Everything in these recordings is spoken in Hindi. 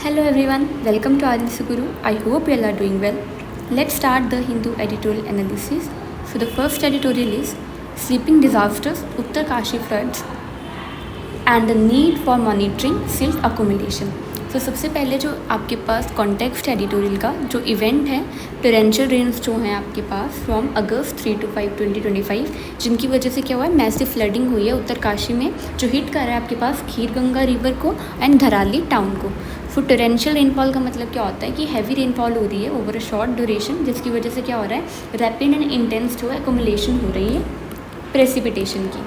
Hello everyone, welcome to Aditya Guru. I hope you all are doing well. Let's start the Hindu editorial analysis. So the first editorial is Sleeping Disasters, Uttarkashi floods and the need for monitoring silt accumulation. तो सबसे पहले जो आपके पास कॉन्टेक्स्ट एडिटोरियल का जो इवेंट है, टोरेंशियल रेन्स जो हैं आपके पास फ्रॉम अगस्त 3 to 5 2025, जिनकी वजह से क्या हुआ है, मैसिव फ्लडिंग हुई है उत्तरकाशी में, जो हिट कर रहा है आपके पास खीरगंगा रिवर को एंड धराली टाउन को. सो टोरेंशियल रेनफॉल का मतलब क्या होता है कि हैवी रेनफॉल हो रही है ओवर अ शॉर्ट ड्यूरेशन, जिसकी वजह से क्या हो रहा है, रैपिड एंड इंटेंस जो है एक्यूमुलेशन हो रही है प्रेसिपिटेशन की.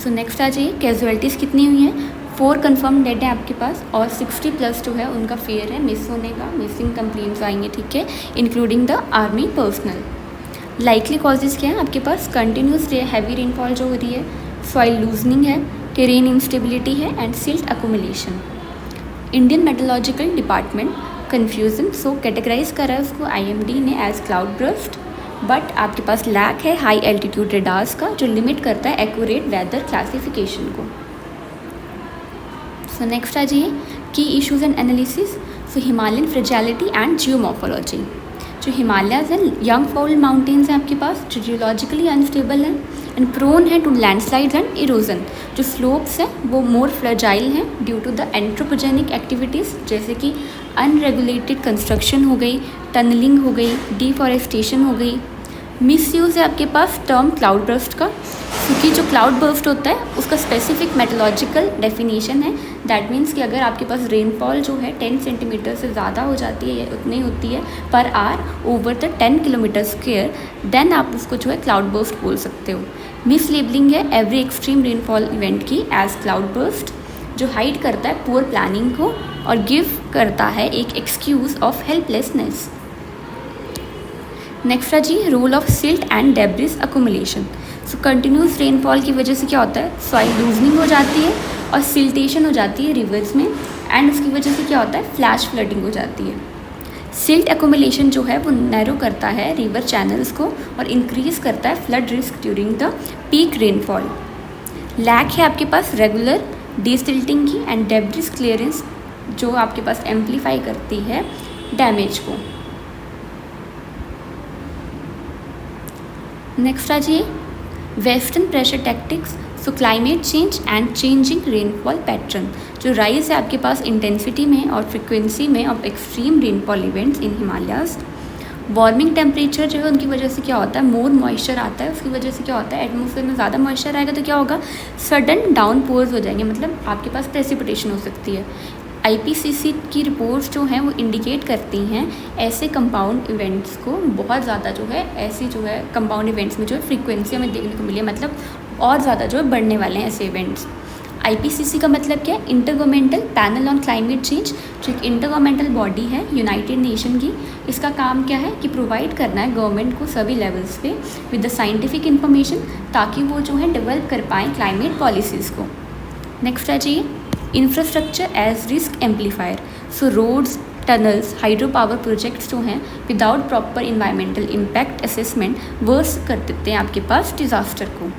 सो नेक्स्ट आ जाइए, कैजुअलिटीज़ कितनी हुई हैं. 4 कन्फर्म डेड है आपके पास और 60+ जो है उनका फेयर है मिस होने का, मिसिंग कंप्लेंट्स आएंगे, ठीक है, including the army personnel. Likely causes क्या है आपके पास, कंटिन्यूस हैवी रेनफॉल जो हो रही है, सॉइल लूजनिंग है, टेरेन इंस्टेबिलिटी है and silt accumulation. Indian meteorological department confusion so categorize करा है उसको IMD ने एज क्लाउड बर्स्ट, बट आपके पास लैक है हाई एल्टीट्यूड रेडार्स का जो लिमिट करता है एक्यूरेट वेदर क्लासिफिकेशन को. सो नेक्स्ट आ जाइए, की issues and analysis. So Himalayan fragility and geomorphology. जो हिमालयाज हैं, यंग फॉल माउंटेन्स हैं आपके पास जो जियोलॉजिकली अनस्टेबल हैं एंड प्रोन है टू लैंडस्लाइड्स एंड इरोजन. जो स्लोप्स हैं वो मोर फ्रेजाइल हैं ड्यू टू द एंट्रोपोजेनिक एक्टिविटीज़, जैसे कि अनरेगुलेटेड कंस्ट्रक्शन हो गई, टनलिंग हो गई, डिफॉरेस्टेशन हो गई. मिस यूज़ है आपके पास टर्म क्लाउड बर्स्ट का, क्योंकि जो क्लाउड बर्स्ट होता है उसका स्पेसिफिक मेट्रोलॉजिकल डेफिनेशन है. दैट मीन्स कि अगर आपके पास रेनफॉल जो है 10 सेंटीमीटर से ज़्यादा हो जाती है या उतनी होती है पर are over the 10 kilometre square, then आप उसको जो है क्लाउड बर्स्ट बोल सकते हो. मिस लेबलिंग है एवरी एक्सट्रीम रेनफॉल इवेंट की एज क्लाउड बर्स्ट, जो हाइड करता है पुअर प्लानिंग को और गिव करता है एक एक्सक्यूज़ ऑफ हेल्पलेसनेस. नेक्स्ट है जी, role of silt and debris accumulation. So continuous rainfall की वजह से क्या होता है, सॉइल लूजनिंग हो जाती है और सिल्टेशन हो जाती है रिवर्स में, एंड उसकी वजह से क्या होता है, फ्लैश फ्लडिंग हो जाती है. सिल्ट एकोमोलेशन जो है वो नैरो करता है रिवर चैनल्स को और इंक्रीज़ करता है flood risk during the peak rainfall. Lack है आपके पास रेगुलर डिसिल्टिंग की एंड डेब्रिस क्लियरेंस, जो आपके पास एम्पलीफाई करती है डैमेज को. नेक्स्ट आ जाइए, western pressure tactics. So climate change and changing rainfall pattern. जो राइज है आपके पास इंटेंसिटी में और फ्रिक्वेंसी में of extreme rainfall events in Himalayas. Warming temperature जो है उनकी वजह से क्या होता है, मोर मॉइस्चर आता है, उसकी वजह से क्या होता है, एटमॉस्फेयर में ज़्यादा मॉइस्चर आएगा तो क्या होगा, सडन डाउन पोर्स हो जाएंगे, मतलब आपके पास प्रेसिपिटेशन हो सकती है. IPCC की रिपोर्ट्स जो हैं वो इंडिकेट करती हैं ऐसे कंपाउंड इवेंट्स को बहुत ज़्यादा जो है, ऐसी जो है कंपाउंड इवेंट्स में जो है फ्रीक्वेंसी हमें देखने को मिली है, मतलब और ज़्यादा जो है बढ़ने वाले हैं ऐसे इवेंट्स. IPCC का मतलब क्या है, intergovernmental panel on climate change, जो एक इंटरगवर्नमेंटल बॉडी है यूनाइटेड नेशन की. इसका काम क्या है कि प्रोवाइड करना है गवर्नमेंट को सभी लेवल्स पे विद द साइंटिफिक इन्फॉर्मेशन, ताकि वो जो है डेवलप कर पाएँ क्लाइमेट पॉलिसीज़ को. नेक्स्ट आ जाइए, infrastructure as risk amplifier. So roads, tunnels, hydro power projects जो हैं without proper environmental impact assessment worse कर देते हैं आपके पास डिज़ास्टर को.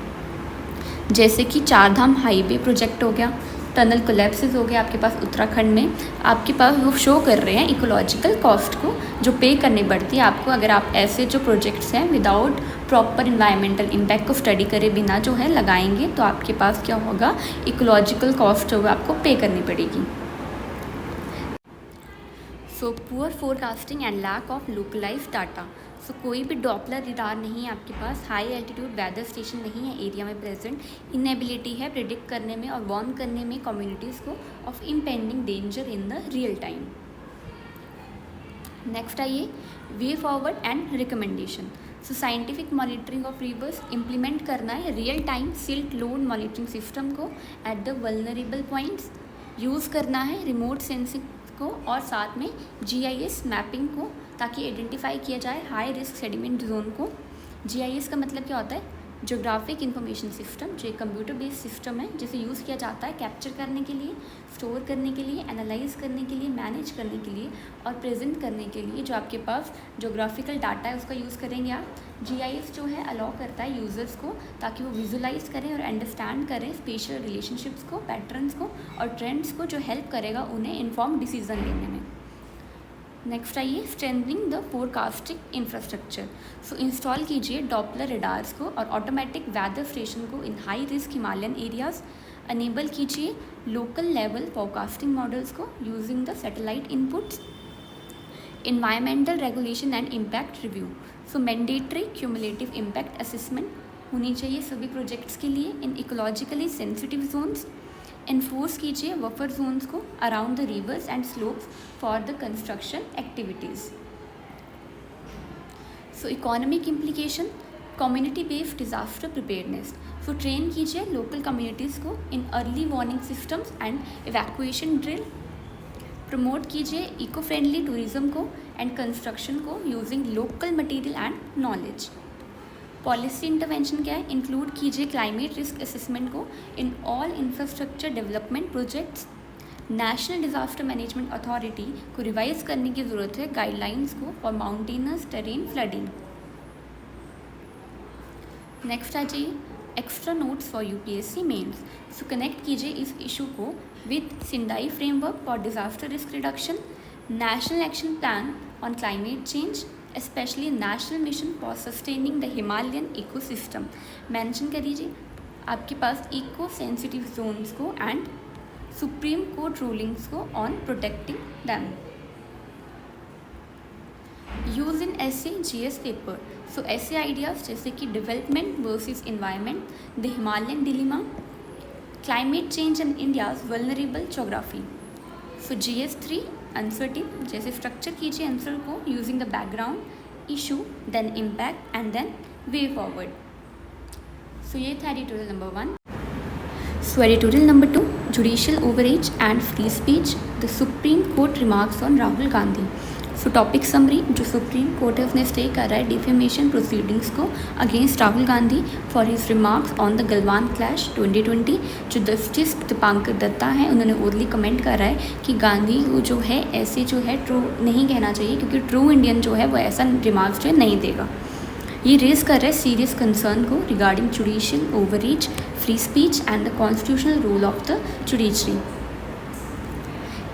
जैसे कि 4 धाम हाईवे प्रोजेक्ट हो गया, टनल कोलैप्सेस हो गया आपके पास उत्तराखंड में. आपके पास वो शो कर रहे हैं इकोलॉजिकल कॉस्ट को जो पे करनी पड़ती है आपको अगर आप ऐसे जो प्रोजेक्ट्स हैं विदाउट प्रॉपर इन्वायरमेंटल इम्पैक्ट को स्टडी करे बिना जो है लगाएंगे, तो आपके पास क्या होगा, इकोलॉजिकल कॉस्ट होगा आपको पे करनी पड़ेगी. So poor forecasting and lack of localised data. So कोई भी डॉपलर रडार नहीं है आपके पास, हाई एल्टीट्यूड वेदर स्टेशन नहीं है एरिया में प्रेजेंट, इनएबिलिटी है प्रिडिक्ट करने में और वार्न करने में कम्युनिटीज़ को of impending danger in the real time. Next आइए, way forward and recommendation. So scientific monitoring of rivers implement करना है, real time silt load monitoring system को at the vulnerable points use करना है, रिमोट सेंसिंग को और साथ में GIS मैपिंग को, ताकि आइडेंटिफाई किया जाए हाई रिस्क सेडिमेंट जोन को. GIS का मतलब क्या होता है, जोग्राफिक इंफॉर्मेशन सिस्टम जो एक कंप्यूटर बेस्ड सिस्टम है जिसे यूज़ किया जाता है कैप्चर करने के लिए, स्टोर करने के लिए, एनालाइज करने के लिए, मैनेज करने के लिए और प्रेजेंट करने के लिए जो आपके पास जोग्राफिकल डाटा है उसका यूज़ करेंगे आप। GIS जो है अलाउ करता है यूज़र्स को ताकि वो विजुलाइज करें और अंडरस्टैंड करें स्पेशल रिलेशनशिप्स को, पैटर्न्स को और ट्रेंड्स को, जो हेल्प करेगा उन्हें इन्फॉर्म डिसीजन लेने में। नेक्स्ट आइए strengthening the forecasting infrastructure. So install कीजिए डॉपलर रडार्स को और ऑटोमेटिक वेदर स्टेशन को in high risk Himalayan areas. Enable कीजिए लोकल लेवल फोरकास्टिंग मॉडल्स को using the satellite inputs. Environmental regulation and impact review. So mandatory cumulative impact assessment होनी चाहिए सभी प्रोजेक्ट्स के लिए in ecologically sensitive zones. Enforce कीजिए बफर जोन्स को around the rivers and slopes for the construction activities. So economic implication, community based disaster preparedness. So train कीजिए लोकल कम्युनिटीज़ को in early warning systems and evacuation drill. Promote कीजिए इको फ्रेंडली टूरिज्म को एंड कंस्ट्रक्शन को using local material and knowledge. Policy intervention क्या है? इंक्लूड कीजिए क्लाइमेट रिस्क असेसमेंट को in all infrastructure development projects. National disaster management authority को रिवाइज करने की ज़रूरत है गाइडलाइंस को for mountainous terrain flooding. Next आ जाइए extra notes for UPSC mains. So connect कीजिए इस इशू को with Sendai framework for disaster risk reduction, national action plan on climate change, especially national mission for sustaining the Himalayan ecosystem. Mention करिए आपके पास इको सेंसिटिव जोन्स को एंड सुप्रीम कोर्ट रूलिंग्स को on protecting them. Use in ऐसे GS पेपर। सो ऐसे आइडियाज़ जैसे कि development versus environment, the Himalayan dilemma, climate change and India's vulnerable geography. So GS 3 answer tip जैसे स्ट्रक्चर कीजिए आंसर को using the background, issue, then impact and then way forward. So ये था editorial number 1। So editorial number 2, judicial overreach and free speech, the Supreme Court remarks on Rahul Gandhi. So topic summary, जो सुप्रीम कोर्ट है उसने स्टे कर रहा है डिफेमेशन प्रोसीडिंग्स को against Rahul Gandhi for his remarks on the Galwan clash 2020। जो जस्टिस दीपांकर दत्ता है उन्होंने ओरली कमेंट करा है कि गांधी को जो है ऐसे जो है ट्रू नहीं कहना चाहिए क्योंकि ट्रू इंडियन जो है वो ऐसा रिमार्क्स जो है नहीं देगा। ये रेज कर रहा है सीरियस कंसर्न को regarding judicial overreach, free speech and the constitutional role of the judiciary.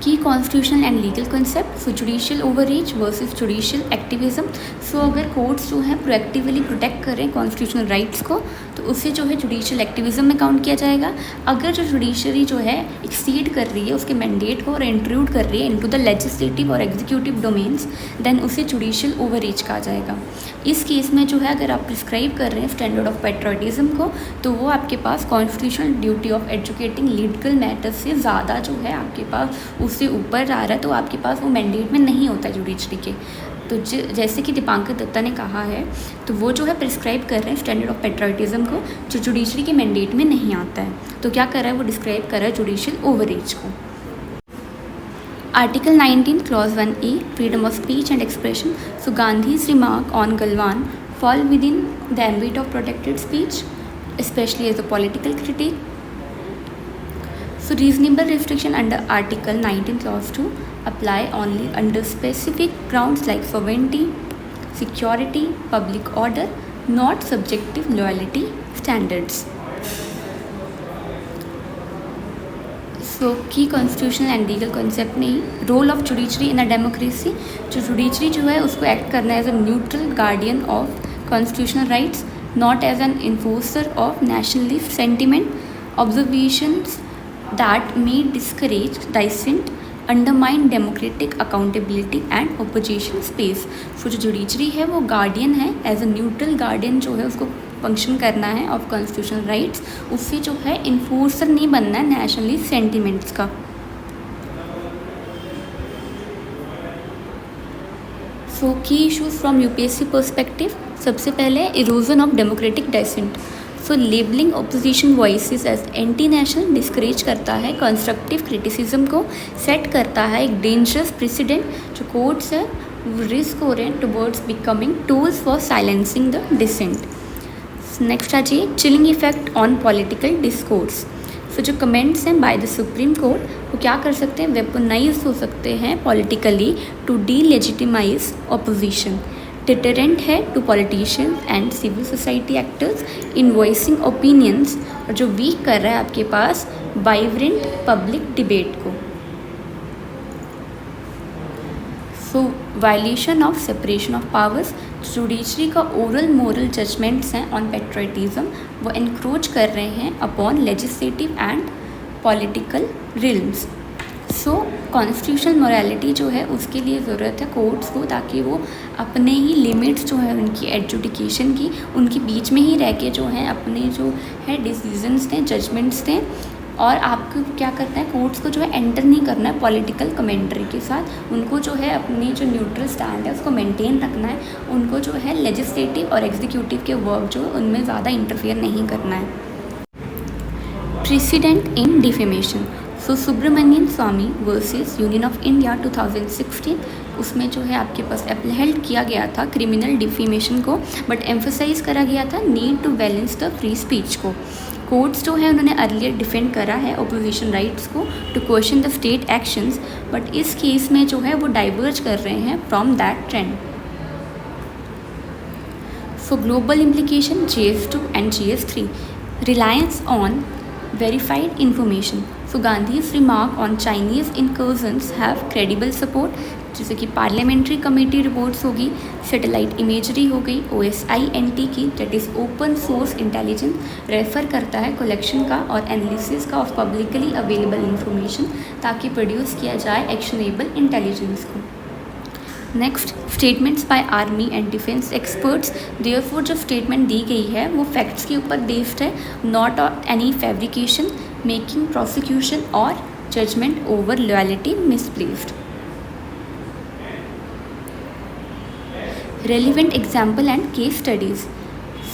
Key constitutional and legal concept. So judicial overreach versus judicial activism. So अगर कोर्ट्स जो है प्रोएक्टिवली प्रोटेक्ट करें कॉन्स्टिट्यूशनल राइट्स को तो उससे जो है जुडिशियल एक्टिविज्म में काउंट किया जाएगा। अगर जो जुडिशरी जो है एक्सीड कर रही है उसके मैंडेट को और इंट्रूड कर रही है इनटू द लेजिस्लेटिव और एग्जीक्यूटिव डोमेन्स देन उसे जुडिशियल ओवररीच कहा जाएगा। इस केस में जो है अगर आप प्रिस्क्राइब कर रहे हैं स्टैंडर्ड ऑफ पेट्रियटिज्म को तो वो आपके पास constitutional duty of educating legal matters से ज़्यादा जो है आपके पास उससे ऊपर आ रहा है तो आपके पास वो मैंडेट में नहीं होता है जुडिशरी के। तो जैसे कि दीपांकर दत्ता ने कहा है तो वो जो है प्रिस्क्राइब कर रहे हैं स्टैंडर्ड ऑफ पेट्रियटिज्म को जो जुडिशरी के मैंडेट में नहीं आता है। तो क्या कर रहा है वो डिस्क्राइब कर रहा है जुडिशियल ओवररीच को। Article 19 clause 1A freedom of speech and expression. So Gandhi's remark on Galwan fall within the ambit of protected speech specially as a political critic. So reasonable restriction under Article 19 Clause 2 apply only under specific grounds like sovereignty, security, public order, not subjective loyalty standards. So key constitutional and legal concept में role of judiciary in a democracy। जो judiciary जो है उसको act करना है as a neutral guardian of constitutional rights, not as an enforcer of nationalist sentiment, observations that may discourage dissent, undermine democratic accountability and opposition space। सो जो जुडिशरी है वो गार्डियन है एज अ न्यूट्रल गार्डियन जो है उसको फंक्शन करना है ऑफ कॉन्स्टिट्यूशनल राइट्स। उससे जो है इन्फोर्सर नहीं बनना है नेशनलिस्ट सेंटिमेंट्स का। सो की इशूज़ फ्रॉम UPSC पर्सपेक्टिव। सबसे पहले erosion of democratic dissent. So labelling opposition voices as anti national discourage करता है कंस्ट्रक्टिव क्रिटिसिज्म को, सेट करता है एक डेंजरस प्रेसिडेंट जो कोर्ट्स है रिस्क हो रहे हैं towards becoming tools for silencing the dissent. Next आ जाइए chilling effect on political discourse. So जो कमेंट्स हैं बाय द सुप्रीम कोर्ट वो क्या कर सकते हैं, वेपनाइज हो सकते हैं politically to delegitimize opposition. Deterrent है to politicians and civil society actors in voicing opinions, और जो वीक कर रहा है आपके पास वाइब्रेंट पब्लिक डिबेट को। So violation of separation of powers, judiciary का ओरल मोरल जजमेंट्स हैं ऑन पेट्रियटिज्म वो एनक्रोच कर रहे हैं upon legislative and political realms. So constitutional morality जो है उसके लिए ज़रूरत है कोर्ट्स को, ताकि वो अपने ही लिमिट्स जो है उनकी एडजुडिकेशन की उनके बीच में ही रह के जो है अपने जो है डिसीजंस दें, जजमेंट्स दें। और आपको क्या करना है, कोर्ट्स को जो है एंटर नहीं करना है पॉलिटिकल कमेंट्री के साथ, उनको जो है अपनी जो न्यूट्रल स्टैंड है उसको मेंटेन रखना है। उनको जो है लेजिस्लेटिव और एग्जीक्यूटिव के वर्क जो उनमें ज़्यादा इंटरफेयर नहीं करना है। Precedent in defamation, so Subramanian Swamy versus union of India 2016, उसमें जो है आपके पास अपहेल्ड किया गया था क्रिमिनल डिफेमेशन को, बट एम्फोसाइज करा गया था need to balance the free speech को। कोर्ट्स जो है उन्होंने अर्लियर डिफेंड करा है ओपोजिशन राइट्स को to question the state actions, but इस केस में जो है वो डाइवर्ज कर रहे हैं from that trend. So global implication GS2 and GS3, reliance on verified information. So Gandhi's remark on Chinese incursions have credible support, जैसे कि पार्लियामेंट्री कमेटी रिपोर्ट्स होगी, सैटेलाइट इमेजरी हो गई OSINT की, that is open source intelligence, refer करता है कलेक्शन का और एनालिसिस का ऑफ पब्लिकली अवेलेबल इंफॉर्मेशन, ताकि प्रोड्यूस किया जाए एक्शनेबल इंटेलिजेंस को। Next statements by army and defence experts, therefore जो स्टेटमेंट दी गई है वो फैक्ट्स के ऊपर बेस्ड है, not any fabrication making prosecution और judgment over loyalty misplaced. Relevant example and case studies,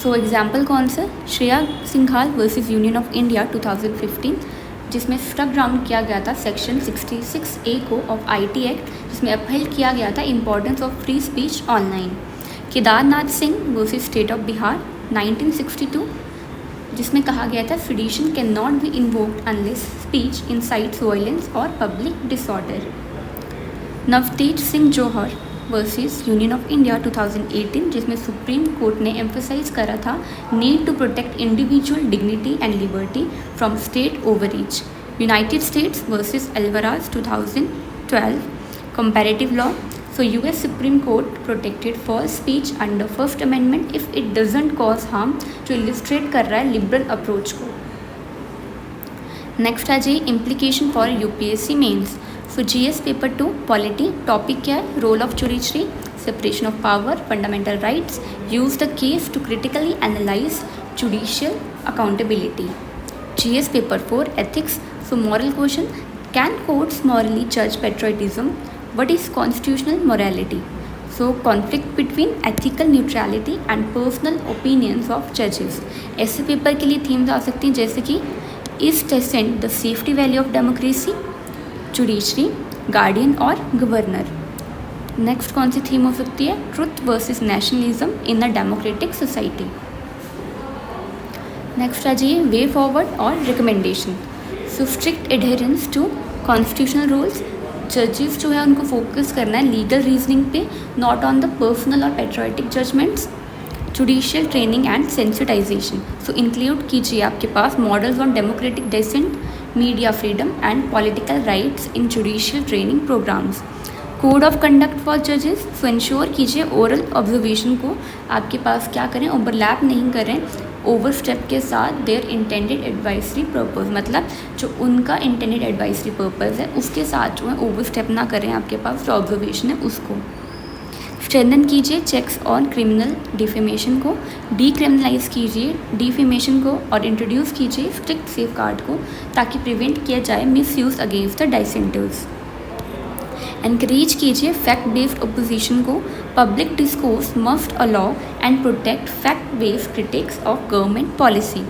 so example कौन सा, Shreya Singhal versus union of India 2015, जिसमें स्ट्रक डाउन किया गया था सेक्शन 66A को ऑफ IT एक्ट, जिसमें अपहेल्ड किया गया था importance of free speech online. Kedarnath Singh versus state of Bihar 1962, जिसमें कहा गया था sedition can not be invoked unless speech incites violence और public disorder. Navtej Singh Johar versus union of India 2018, जिसमें सुप्रीम कोर्ट ने एम्फोसाइज करा था need to protect individual dignity and liberty from state overreach. United States versus Alvarez 2012, comparative law, so US supreme court protected false speech under first amendment if it doesn't cause harm, जो इलिस्ट्रेट कर रहा है लिबरल अप्रोच को। नेक्स्ट आ जाइए implication for UPSC mains. So GS paper 2 polity, topic क्या है, role of judiciary, separation of power, fundamental rights, use the case to critically analyse judicial accountability. GS paper 4 ethics, so moral question, can courts morally जज patriotism, what is constitutional morality. So conflict between ethical neutrality and personal opinions of जजेस। ऐसे पेपर के लिए थीम्स आ सकती हैं जैसे कि is dissent the safety valve of democracy, judiciary, guardian और गवर्नर। नेक्स्ट कौन सी थीम हो सकती है, truth versus nationalism in a democratic society. Next आ जाइए वे फॉरवर्ड और recommendation. So strict adherence to constitutional rules, जजेस जो है उनको फोकस करना है लीगल रीजनिंग पे, नॉट ऑन द पर्सनल और patriotic judgments. Judicial training and sensitisation, so include कीजिए आपके पास models on democratic dissent, media freedom and political rights in judicial training programmes. Code of conduct for जजेस, सो इंश्योर कीजिए ओरल ऑब्जर्वेशन को आपके पास क्या करें, ओवरलैप नहीं करें ओवर स्टेप के साथ देयर इंटेंडेड एडवाइसरी पर्पज़, मतलब जो उनका इंटेंडेड एडवाइसरी पर्पज़ है उसके साथ जो है ओवर स्टेप ना करें आपके पास जो ऑब्जर्वेशन है उसको। स्ट्रेंथन कीजिए चेक्स ऑन क्रिमिनल डिफेमेशन को, डीक्रिमिनलाइज कीजिए डिफेमेशन को और इंट्रोड्यूस कीजिए स्ट्रिक्ट सेफ गार्ड को, ताकि प्रिवेंट किया जाए misuse against the dissenters. Encourage कीजिए फैक्ट बेस्ड ओपोजिशन को, public discourse must allow and protect fact based critics of government policy.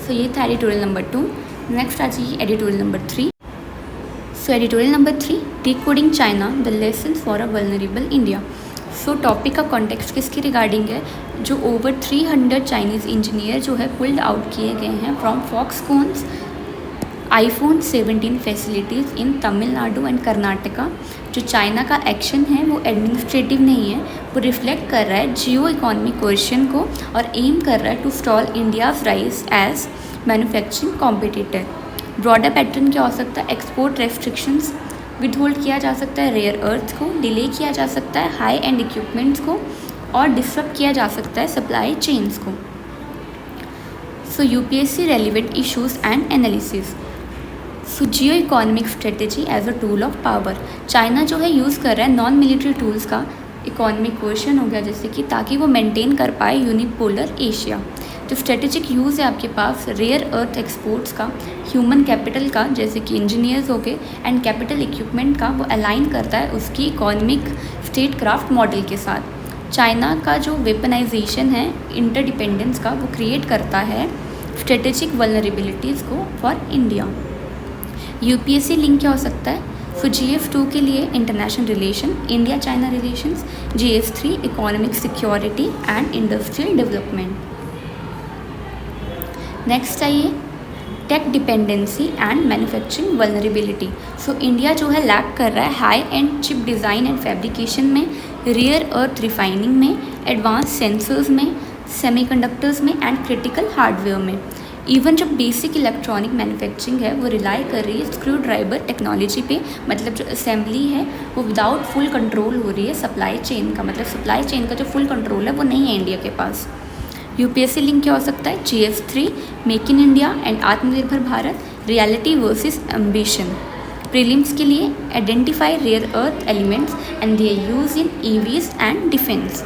So ये था एडिटोरियल नंबर 2। नेक्स्ट आ जाइए editorial number 3। So editorial number 3, decoding China the lesson for a vulnerable India. So topic का कॉन्टेक्स्ट किसके रिगार्डिंग है, जो ओवर 300 चाइनीज़ इंजीनियर जो है पुल्ड आउट किए गए हैं from Foxconn's iPhone 17 facilities in Tamil Nadu and Karnataka. जो चाइना का एक्शन है वो एडमिनिस्ट्रेटिव नहीं है, वो रिफ्लेक्ट कर रहा है जियो इकोनॉमिक क्वेश्चन को और एम कर रहा है to stall India's rise as manufacturing competitor. Broader pattern क्या हो सकता है, एक्सपोर्ट रेस्ट्रिक्शंस विद होल्ड किया जा सकता है, रेयर अर्थ को डिले किया जा सकता है, हाई एंड इक्विपमेंट्स को, और डिस्टर्ब किया जा सकता है सप्लाई चेन्स को। So UPSC relevant issues and analysis. So geo economic strategy as a tool of power, China जो है यूज़ कर रहा है नॉन मिलिट्री टूल्स का, इकोनॉमिक क्वेश्चन हो गया जैसे कि, ताकि वो मेंटेन कर पाए यूनिपोलर एशिया। जो स्ट्रेटेजिक यूज़ है आपके पास रेयर अर्थ एक्सपोर्ट्स का, ह्यूमन कैपिटल का जैसे कि इंजीनियर्स हो गए, एंड कैपिटल इक्विपमेंट का, वो अलाइन करता है उसकी इकोनॉमिक स्टेट क्राफ्ट मॉडल के साथ। चाइना का जो वेपनाइजेशन है इंटरडिपेंडेंस का, वो क्रिएट करता है स्ट्रेटेजिक वल्नरेबिलिटीज़ को फॉर इंडिया। यूपीएससी लिंक क्या हो सकता है, सो GF2 के लिए international relation, India China relations, GS3 economic security and industrial development. Next आइए tech dependency and manufacturing vulnerability. So India जो है लैक कर रहा है high end chip design and fabrication में, रेयर अर्थ रिफाइनिंग में, एडवांस सेंसर्स में, सेमीकंडक्टर्स में एंड क्रिटिकल हार्डवेयर में। इवन जो बेसिक इलेक्ट्रॉनिक मैन्युफैक्चरिंग है वो रिलाई कर रही है स्क्रू ड्राइवर टेक्नोलॉजी पे, मतलब जो असेंबली है वो विदाउट फुल कंट्रोल हो रही है सप्लाई चेन का, मतलब सप्लाई चेन का जो फुल कंट्रोल है वो नहीं है इंडिया के पास। यूपीएससी लिंक क्या हो सकता है, GS3 make in India and Atmanirbhar Bharat, reality versus ambition. Prelims के लिए identify rare earth elements and their use in EVs and defence.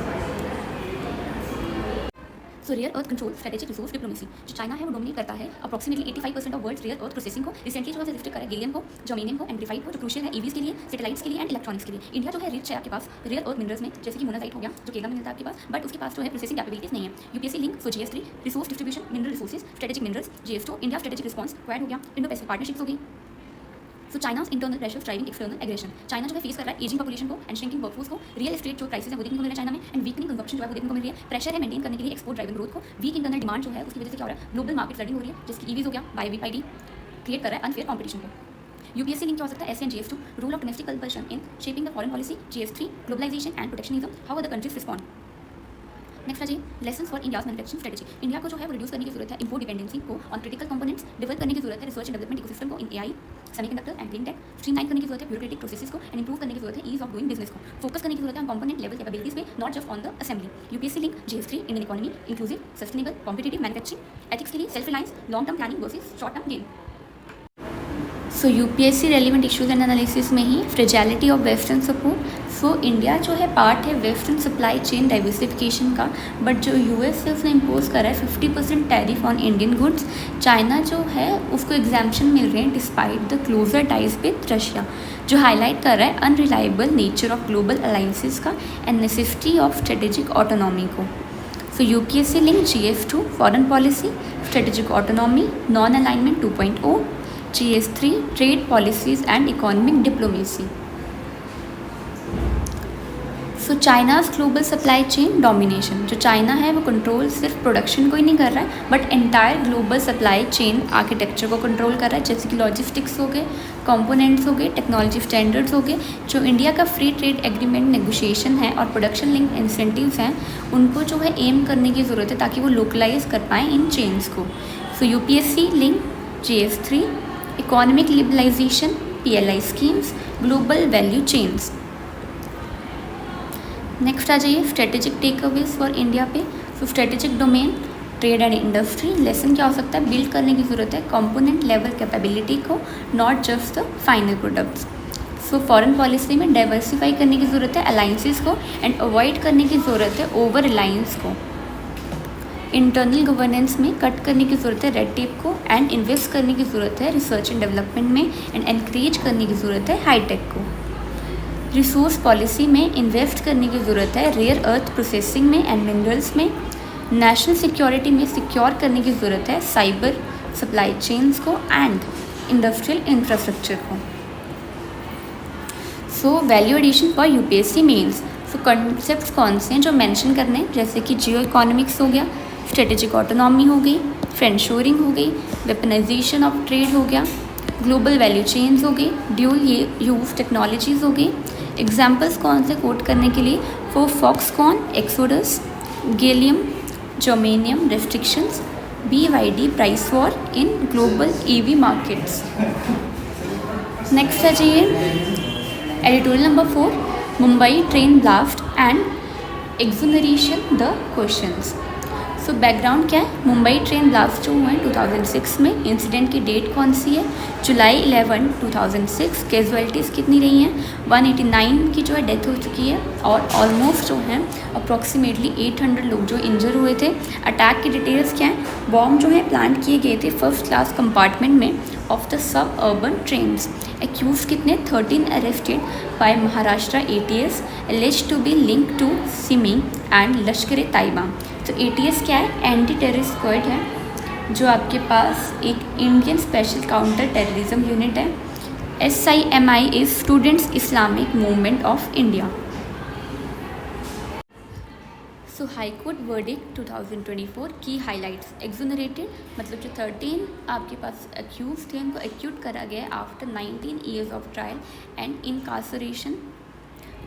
So rare earth control strategic resource diplomacy, जो चाइना है वो डोमिनेट करता है approximately 85% of world rare earth processing को। रिसेंटली जो है रिस्ट्रिक्ट करा है गैलियम को, जर्मेनियम को एंड ग्रेफाइट को, जो क्रूशियल है EVs के लिए, सैटेलाइट्स के लिए एंड इलेक्ट्रॉनिक्स के लिए। इंडिया जो है रिच है आपके पास रेयर अर्थ मिनरल्स में, जैसे कि मोनाजाइट हो गया जो केरला में मिलता है आपके पास, बट उसके पास जो है प्रोसेसिंग कैपेबिलिटीज नहीं है। UPSC link so GS3 resource distribution mineral resources strategic minerals, GS2 India strategic response Quad हो गया, इंडो पैसिफिक पार्टनरशिप्स हो गई। So China's internal pressure driving external aggression, China जो है फेस कर रहा है एजिंग पॉपुलेशन को एंड श्रिंकिंग वर्कफोर्स को, रियल एस्टेट जो क्राइसिस है वो देखने को मिल रहा है चाइना में, एंड वीकनिंग कंजप्शन जो है वो देखने को मिल रही है। प्रेशर है मेंटेन करने के लिए एक्सपोर्ट ड्राइविंग ग्रोथ को, वीक इंटरनल डिमांड जो है उसकी वजह से क्या हो रहा है, ग्लोबल मार्केट फ्लडिंग हो रही है, जिसकी EVs हो गया बाय VID क्रिएट कर रहा है अनफेयर कॉम्पिटिशन को। यूपीएससी लिंक क्या हो सकता है, SN GS2 role of domestic compulsion in shaping the foreign policy, GS3 globalisation and protectionism, how are the countries respond. Next आ जाइए lessons for India's manufacturing strategy. India को जो है वो रिड्यूस करने की जरूरत है इंपोर्ट डिपेंडेंसी को ऑन क्रिटिकल कंपोनेंट्स, डेवलप करने की जरूरत है रिसर्च एंड डेवलपमेंट इकोसिस्टम को in AI, semiconductor and clean take, streamline करने की जरूरत है ब्यूरोक्रेटिक प्रोसेसेस को एंड इंप्रूव करने की जरूरत है ईज ऑफ डूइंग बिजनेस को, फोकस करने की जरूरत है ऑन कंपोनेंट लेवल कैपेबिलिटीज पे, not just on the assembly. UPSC link GS3 Indian economy inclusive sustainable competitive manufacturing, ethics के लिए self reliance, long term planning versus short term gain. So UPSC relevant issues and analysis में ही fragility of western support. So India जो है पार्ट है वेस्टर्न सप्लाई चेन डाइवर्सिफिकेशन का, बट जो यूएस है उसने इम्पोज करा है 50% tariff on Indian goods. China जो है उसको एग्जाम्पशन मिल रहे हैं despite the closer ties with Russia, जो हाईलाइट कर रहा है unreliable nature of global alliances का and necessity of strategic autonomy को। So UPSC link GS2 foreign policy, strategic autonomy, non alignment 2.0, GS3 trade policies and economic diplomacy. So China's global supply chain domination, जो चाइना है वो कंट्रोल सिर्फ प्रोडक्शन को ही नहीं कर रहा है but entire global supply chain architecture को कंट्रोल कर रहा है, जैसे कि लॉजिस्टिक्स हो गए, कंपोनेंट्स हो गए, टेक्नोलॉजी स्टैंडर्ड्स हो गए। जो इंडिया का फ्री ट्रेड एग्रीमेंट नेगोशिएशन है और प्रोडक्शन लिंक इंसेंटिव्स हैं उनको जो है एम करने की ज़रूरत है ताकि वो लोकलाइज कर पाएँ इन चेन्स को। So UPSC link GS3 economic liberalisation, PLI schemes, global value chains. Next आ जाइए strategic takeaways for India पे। So strategic domain trade and industry, lesson क्या हो सकता है, बिल्ड करने की ज़रूरत है कंपोनेंट लेवल कैपेबिलिटी को, not just the final products. So foreign policy में डाइवर्सिफाई करने की ज़रूरत है अलाइंसेस को एंड अवॉइड करने की ज़रूरत है ओवर रिलायंस को। इंटरनल गवर्नेंस में कट करने की ज़रूरत है रेड टेप को एंड इन्वेस्ट करने की ज़रूरत है रिसर्च एंड डेवलपमेंट में एंड एनकरेज करने की ज़रूरत है हाईटेक को। रिसोर्स पॉलिसी में इन्वेस्ट करने की ज़रूरत है रेयर अर्थ प्रोसेसिंग में एंड मिनरल्स में। नेशनल सिक्योरिटी में सिक्योर करने की ज़रूरत है साइबर सप्लाई चेन्स को एंड इंडस्ट्रियल इंफ्रास्ट्रक्चर को। So value addition for UPSC mains. तो कॉन्सेप्ट्स कौन से हैं जो मेंशन करने हैं, जैसे कि जियो इकोनॉमिक्स हो गया, स्ट्रेटेजिक ऑटोनॉमी हो गई, फ्रेंडशोरिंग हो गई, वेपनाइजेशन ऑफ ट्रेड हो गया, ग्लोबल वैल्यू चेन्स हो गई, ड्यूल यूज टेक्नोलॉजीज़ हो गई। एग्जाम्पल्स कौन से कोट करने के लिए, for Foxconn exodus, gallium germanium restrictions, BYD price war in global EV markets. Next है जी editorial number 4, Mumbai train blast and exoneration the questions. So background क्या है, मुंबई ट्रेन ब्लास्ट जो हुआ है 2006 में, इंसिडेंट की डेट कौन सी है, जुलाई 11, 2006। कैजुअलिटीज़ कितनी रही हैं, 189 की जो है डेथ हो चुकी है और ऑलमोस्ट जो है अप्रॉक्सीमेटली 800 लोग जो इंजर हुए थे। अटैक की डिटेल्स क्या हैं, बॉम्ब जो है प्लांट किए गए थे फर्स्ट क्लास कंपार्टमेंट में of the suburban trains. Accused कितने, 13 arrested by Maharashtra ATS alleged to be link to SIMI and Lashkar e Taiba. तो ATS क्या है, एंटी टेररिस्ट स्क्वाड है, जो आपके पास एक Indian special counter terrorism unit है। SIMI is students Islamic movement of India. So high court verdict 2024 की हाईलाइट्स, एक्सोनरेटेड मतलब जो 13 आपके पास अक्यूज थे उनको एक्यूट करा गया after 19 years of trial and इनकार्सरेशन।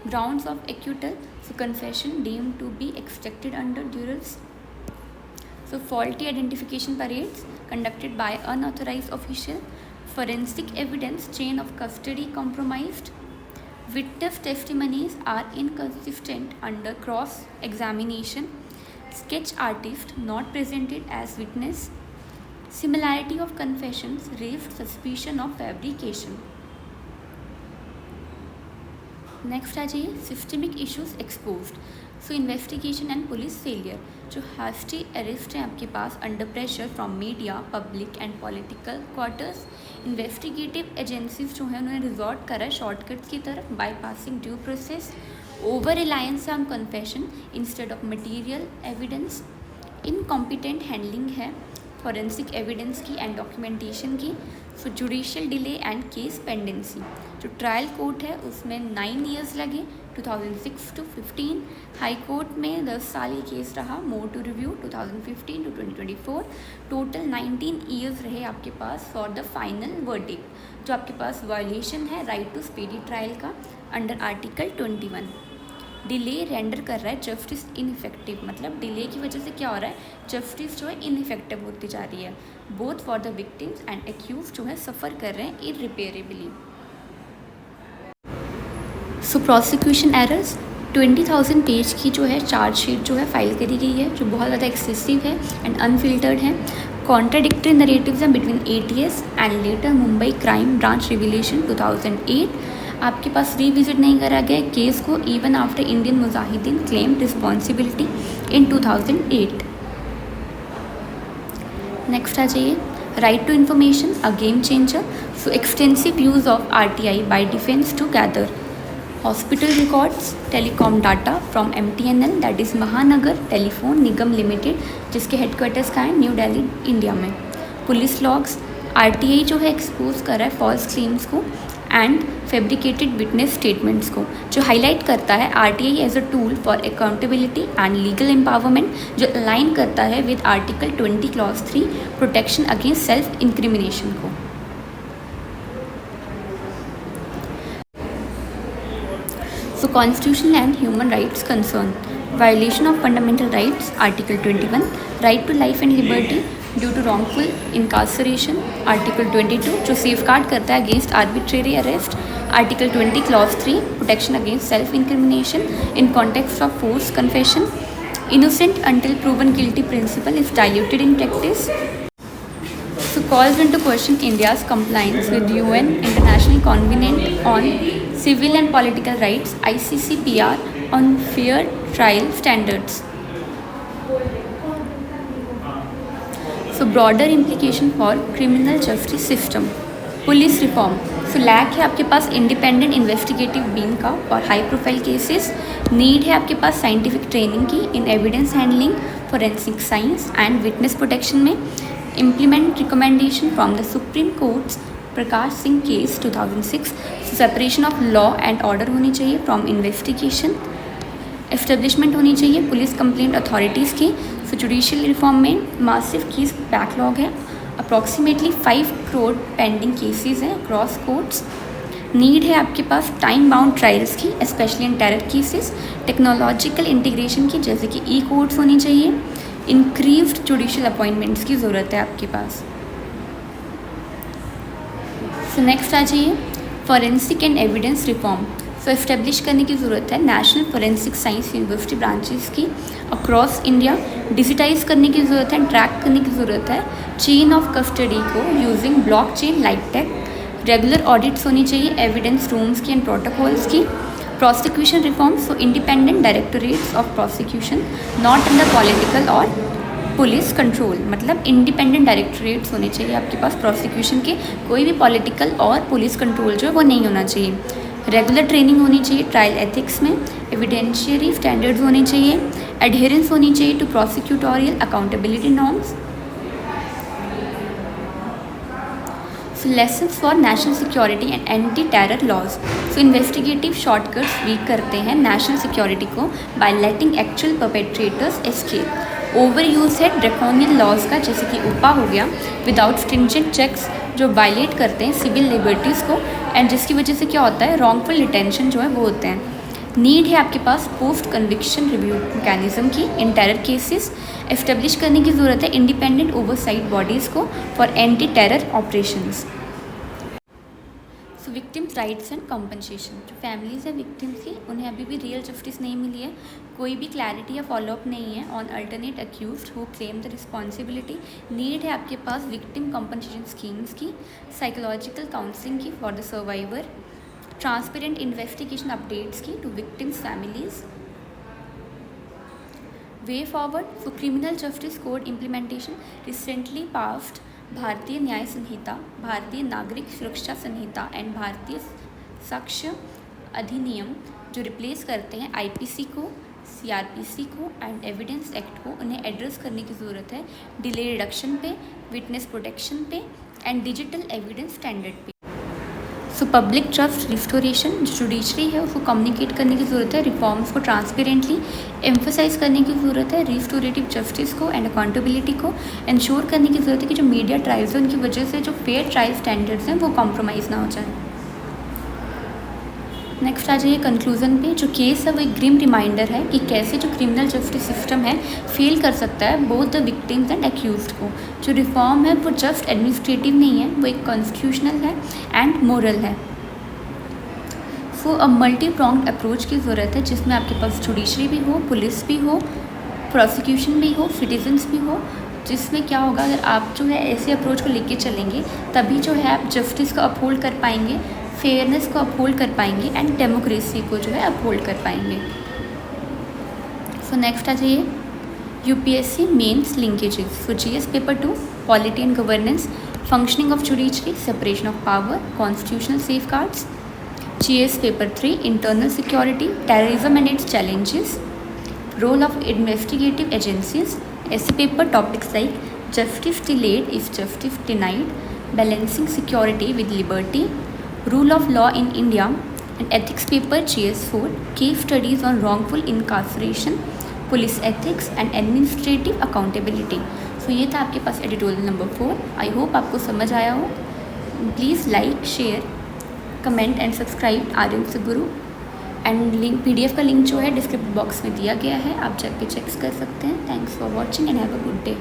Grounds of acquittal, so confession deemed to be extracted under duress. So faulty identification parades conducted by unauthorized official, forensic evidence chain of custody compromised, witness testimonies are inconsistent under cross examination, sketch artist not presented as witness, similarity of confessions raised suspicion of fabrication. Next आ जाइए, systemic issues exposed. So investigation and police failure, जो हास्टी अरेस्ट है आपके पास under pressure from media, public and political quarters. Investigative agencies जो है उन्होंने रिजॉर्ट करा है शॉर्टकट्स की तरफ, bypassing due process, over reliance on confession instead of material evidence, incompetent handling है फॉरेंसिक एविडेंस की एंड डॉक्यूमेंटेशन की। So judicial delay and case pendency, जो ट्रायल कोर्ट है उसमें 9 ईयर्स लगे 2006 to 15, हाई कोर्ट में 10 साल ये केस रहा, more to review 2015 to 2024, total 19 years रहे आपके पास फॉर द फाइनल वर्डिक्ट। जो आपके पास वायलेशन है राइट टू स्पीडी ट्रायल का अंडर आर्टिकल 21। डिले रेंडर कर रहा है जस्टिस इनइफेक्टिव, मतलब डिले की वजह से क्या हो रहा है, जस्टिस जो है इनइफेक्टिव होती जा रही है, both for the victims and accused जो है सफ़र कर रहे हैं irreparably. So prosecution errors, 20,000 page की जो है चार्जशीट जो है फाइल करी गई है, जो बहुत ज़्यादा एक्सेसिव है एंड अनफिल्टर्ड है। कॉन्ट्राडिक्टरी नरेटिव्स हैं between ATS and later Mumbai crime branch revelation 2008। आपके पास रिविजिट नहीं करा गया केस को even after Indian Mujahideen claim responsibility in 2008। Next आ जाइए, right to information a game changer. So extensive use of RTI by defence to gather hospital records, telecom data from MTNL that is Mahanagar telephone Nigam limited, जिसके हेडक्वार्टर्स का है न्यू दिल्ली इंडिया में। पुलिस लॉग्स, RTI जो है एक्सपोज कर रहा है फॉल्स क्लेम्स को एंड फैब्रिकेटेड विटनेस स्टेटमेंट्स को, जो हाईलाइट करता है RTI as a tool for accountability and legal empowerment, जो अलाइन करता है with article 20 clause 3 protection against self incrimination को। So constitutional and human rights concern, violation of fundamental rights, Article 21, right to life and liberty due to wrongful incarceration, Article 22 जो safeguard करता है against arbitrary arrest, Article 20 clause 3 protection against self incrimination in context of forced confession, innocent until proven guilty principle is diluted in practice. So calls into question India's compliance with UN International Covenant on Civil and Political Rights ICCPR on fair trial standards. So broader implication for criminal justice system, police reform. So lack है आपके पास इंडिपेंडेंट इन्वेस्टिगेटिव बीम का और हाई प्रोफाइल केसेस। नीड है आपके पास साइंटिफिक ट्रेनिंग की in evidence handling, forensic science and witness protection में। Implement recommendation from the Supreme Court's Prakash Singh case 2006। Separation of law and order होनी चाहिए फ्रॉम इन्वेस्टिगेशन। एस्टेब्लिशमेंट होनी चाहिए पुलिस कंप्लेंट अथॉरिटीज़ की। सो जुडिशियल रिफॉर्म में मासिव केस बैकलॉग है, अप्रॉक्सीमेटली 5 करोड़ पेंडिंग केसेस हैं अक्रॉस कोर्ट्स। नीड है आपके पास टाइम बाउंड ट्रायल्स की, specially in terror cases. Technological integration की, जैसे कि ई कोर्ट्स होनी चाहिए। इंक्रीज्ड जुडिशियल अपॉइंटमेंट्स की ज़रूरत है आपके पास। सो नेक्स्ट आ जाइए forensic and evidence reform. So establish करने की ज़रूरत है National Forensic Science University branches की अक्रॉस इंडिया। डिजिटाइज करने की ज़रूरत है, ट्रैक करने की ज़रूरत है चेन ऑफ कस्टडी को using blockchain like tech. Regular audits होनी चाहिए एविडेंस रूम्स की एंड प्रोटोकॉल्स की। Prosecution reform, so independent directorates of prosecution not under political और पुलिस कंट्रोल, मतलब इंडिपेंडेंट डायरेक्टोरेट्स होने चाहिए आपके पास प्रोसिक्यूशन के, कोई भी पॉलिटिकल और पुलिस कंट्रोल जो है वो नहीं होना चाहिए। रेगुलर ट्रेनिंग होनी चाहिए ट्रायल एथिक्स में। एविडेंशियरी स्टैंडर्ड्स होने चाहिए। एडहेरेंस होनी चाहिए to prosecutorial accountability norms. Lessons for national security and anti terror laws. So investigative shortcuts weak करते हैं नेशनल सिक्योरिटी को by letting actual perpetrators escape. Over use है ड्रैकोनियन लॉज का, जैसे कि उपा हो गया, विदाउट स्ट्रिंजेंट चेक्स, जो वायलेट करते हैं सिविल लिबर्टीज़ को, एंड जिसकी वजह से क्या होता है रॉन्गफुल डिटेंशन जो है वो होते हैं। नीड है आपके पास पोस्ट कन्विक्शन रिव्यू मैकेनिज्म की इन टेरर केसेस। एस्टेब्लिश करने की ज़रूरत है इंडिपेंडेंट ओवरसाइट बॉडीज़ को for anti terror operations. So victims rights and compensation, जो फैमिलीज़ है विक्टिम्स की, उन्हें अभी भी रियल जस्टिस नहीं मिली है, कोई भी क्लैरिटी या फॉलोअप नहीं है on alternate accused who claim the responsibility. Need है आपके पास विक्टिम कॉम्पनसेशन स्कीम्स की, साइकोलॉजिकल काउंसलिंग की for the survivor, transparent investigation updates की to victims families. Way forward, so criminal justice code implementation. Recently passed Bharatiya Nyaya संहिता, भारतीय नागरिक सुरक्षा संहिता एंड भारतीय साक्ष्य अधिनियम जो रिप्लेस करते हैं आईपीसी को, सीआरपीसी को एंड एविडेंस एक्ट को, उन्हें एड्रेस करने की ज़रूरत है डिले रिडक्शन पे, विटनेस प्रोटेक्शन पे एंड डिजिटल एविडेंस स्टैंडर्ड पे। सो पब्लिक ट्रस्ट रिस्टोरेशन, जो जुडिशरी है उसको कम्युनिकेट करने की ज़रूरत है, रिफॉर्म्स को ट्रांसपेरेंटली एम्फोसाइज करने की ज़रूरत है, रिस्टोरेटिव जस्टिस को एंड अकाउंटेबिलिटी को इंश्योर करने की ज़रूरत है कि जो मीडिया ट्रायल्स हैं उनकी वजह से जो फेयर ट्रायल स्टैंडर्ड्स हैं वो कॉम्प्रोमाइज़ ना हो जाए। नेक्स्ट आ जाइए कंक्लूजन पे। जो केस है वो एक ग्रिम रिमाइंडर है कि कैसे जो क्रिमिनल जस्टिस सिस्टम है फेल कर सकता है both the victims and accused को। जो रिफॉर्म है वो जस्ट एडमिनिस्ट्रेटिव नहीं है, वो एक कॉन्स्टिट्यूशनल है एंड मोरल है। सो अ मल्टी प्रॉन्ग्ड अप्रोच की ज़रूरत है जिसमें आपके पास जुडिशरी भी हो, पुलिस भी हो, प्रोसिक्यूशन भी हो, सिटीजन्स भी हो, जिसमें क्या होगा अगर आप जो है ऐसे अप्रोच को लेके चलेंगे तभी जो है आप जस्टिस को अपहोल्ड कर पाएंगे, फेयरनेस को अपहोल्ड कर पाएंगे एंड डेमोक्रेसी को जो है अपहोल्ड कर पाएंगे। सो नेक्स्ट आ जाइए UPSC mains linkages. So GS paper 2 polity and governance, functioning of judiciary, separation of power, constitutional safeguards. GS paper 3 internal security, terrorism and its challenges, role of investigative agencies. Essay paper topics like justice delayed is justice denied, balancing security with liberty, Rule of Law in India, and ethics paper GS4, case studies on wrongful incarceration, police ethics and administrative accountability। सो ये था आपके पास एडिटोरियल नंबर 4। आई होप आपको समझ आया हो। Please like, share, comment and subscribe Aryan से गुरु। एंड लिंक PDF का लिंक जो है डिस्क्रिप्शन बॉक्स में दिया गया है, आप जाके चेक कर सकते हैं। Thanks for watching and have a good day.